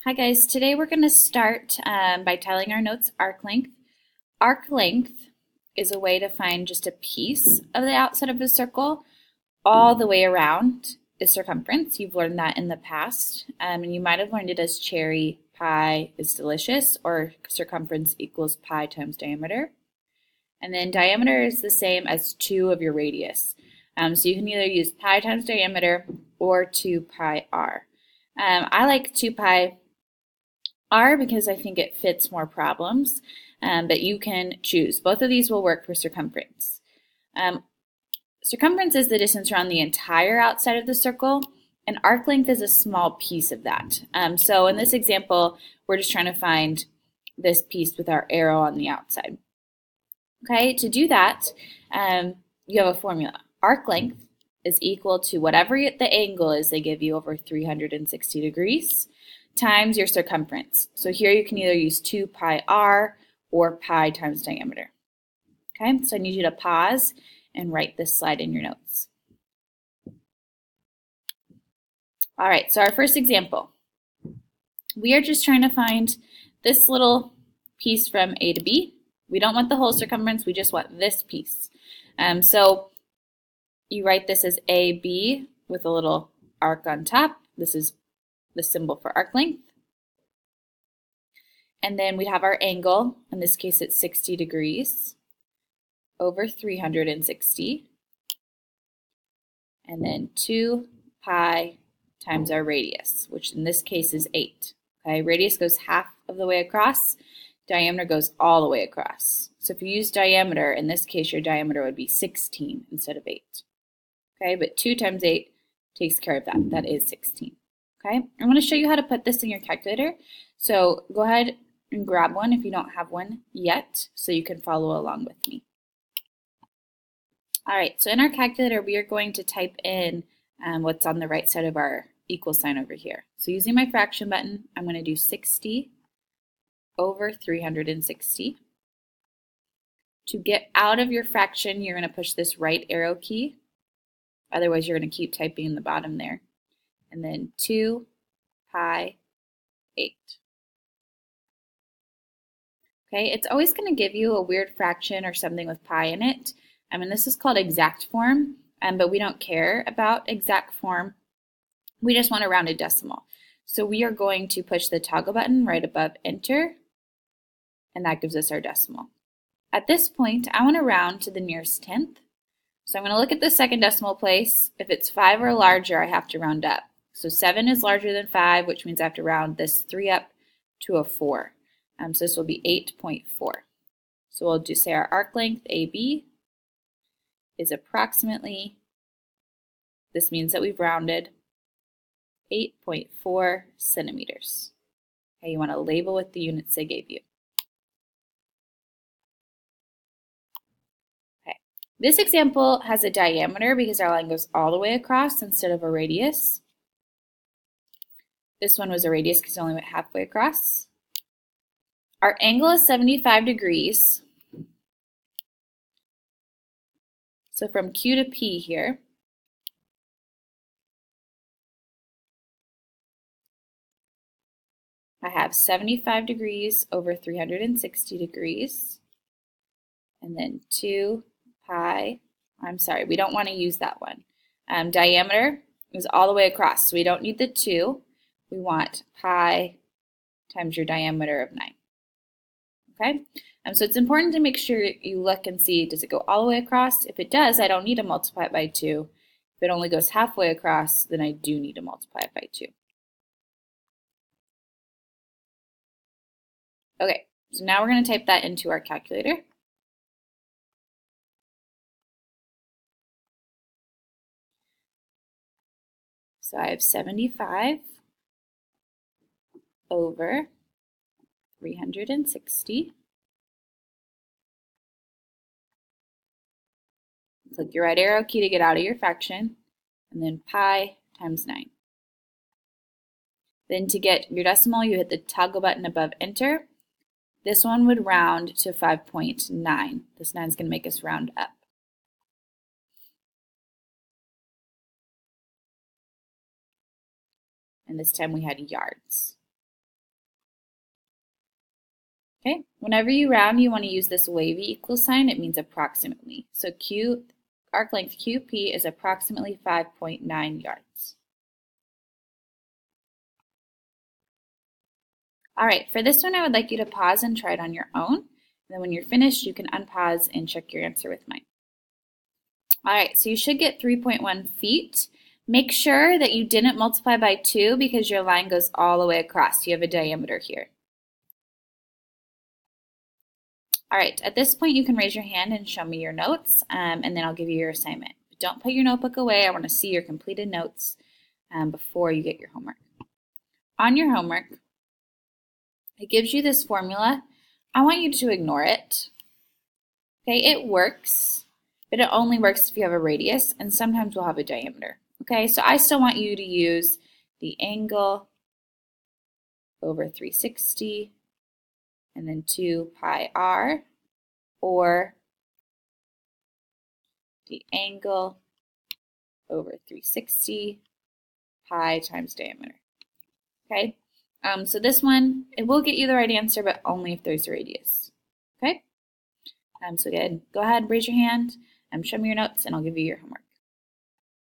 Hi guys, today we're going to start by telling our notes arc length. Arc length is a way to find just a piece of the outside of a circle. All the way around is circumference. You've learned that in the past, and you might have learned it as cherry pie is delicious, or circumference equals pi times diameter. And then diameter is the same as 2 of your radius. So you can either use pi times diameter or 2 pi r. I like 2 pi r because I think it fits more problems, but you can choose. Both of these will work for circumference. Circumference is the distance around the entire outside of the circle, and arc length is a small piece of that. So in this example, we're just trying to find this piece with our arrow on the outside. Okay, to do that, you have a formula. Arc length is equal to whatever the angle is they give you over 360 degrees times your circumference. So here you can either use 2 pi r or pi times diameter. Okay, so I need you to pause and write this slide in your notes. All right, so our first example. We are just trying to find this little piece from A to B. We don't want the whole circumference, we just want this piece. So you write this as AB with a little arc on top. This is the symbol for arc length. And then we'd have our angle, in this case it's 60 degrees over 360. And then 2 pi times our radius, which in this case is 8. Okay, radius goes half of the way across, diameter goes all the way across. So if you use diameter, in this case your diameter would be 16 instead of 8. Okay, but 2 times 8 takes care of that. That is 16. Okay, I'm going to show you how to put this in your calculator. So go ahead and grab one if you don't have one yet, so you can follow along with me. All right, so in our calculator, we are going to type in what's on the right side of our equal sign over here. So using my fraction button, I'm going to do 60 over 360. To get out of your fraction, you're going to push this right arrow key. Otherwise, you're going to keep typing in the bottom there. And then 2 pi 8. Okay, it's always going to give you a weird fraction or something with pi in it. And this is called exact form, but we don't care about exact form. We just want a rounded decimal. So we are going to push the toggle button right above enter, and that gives us our decimal. At this point, I want to round to the nearest tenth. So I'm going to look at the second decimal place. If it's 5 or larger, I have to round up. So 7 is larger than 5, which means I have to round this 3 up to a 4. So this will be 8.4. So we'll just say our arc length, AB, is approximately, this means that we've rounded, 8.4 centimeters. Okay, you want to label with the units they gave you. Okay, this example has a diameter because our line goes all the way across instead of a radius. This one was a radius because it only went halfway across. Our angle is 75 degrees. So from Q to P here, I have 75 degrees over 360 degrees. And then 2 pi, I'm sorry, we don't want to use that one. Diameter is all the way across, so we don't need the 2. We want pi times your diameter of 9. Okay, so it's important to make sure you look and see, does it go all the way across? If it does, I don't need to multiply it by 2. If it only goes halfway across, then I do need to multiply it by 2. Okay, so now we're going to type that into our calculator. So I have 75 over 360. Click your right arrow key to get out of your fraction, and then pi times 9. Then to get your decimal, you hit the toggle button above enter. This one would round to 5.9. This 9 is going to make us round up. And this time we had yards. Okay, whenever you round, you want to use this wavy equal sign. It means approximately. So arc length QP is approximately 5.9 yards. All right, for this one, I would like you to pause and try it on your own. And then when you're finished, you can unpause and check your answer with mine. All right, so you should get 3.1 feet. Make sure that you didn't multiply by 2 because your line goes all the way across. You have a diameter here. All right, at this point, you can raise your hand and show me your notes, and then I'll give you your assignment. But don't put your notebook away. I want to see your completed notes before you get your homework. On your homework, it gives you this formula. I want you to ignore it. Okay, it works, but it only works if you have a radius, and sometimes we'll have a diameter. Okay, so I still want you to use the angle over 360 and then 2 pi r, or the angle over 360 pi times diameter. Okay, so this one, it will get you the right answer, but only if there's a radius. Okay, so again, go ahead, raise your hand, show me your notes, and I'll give you your homework.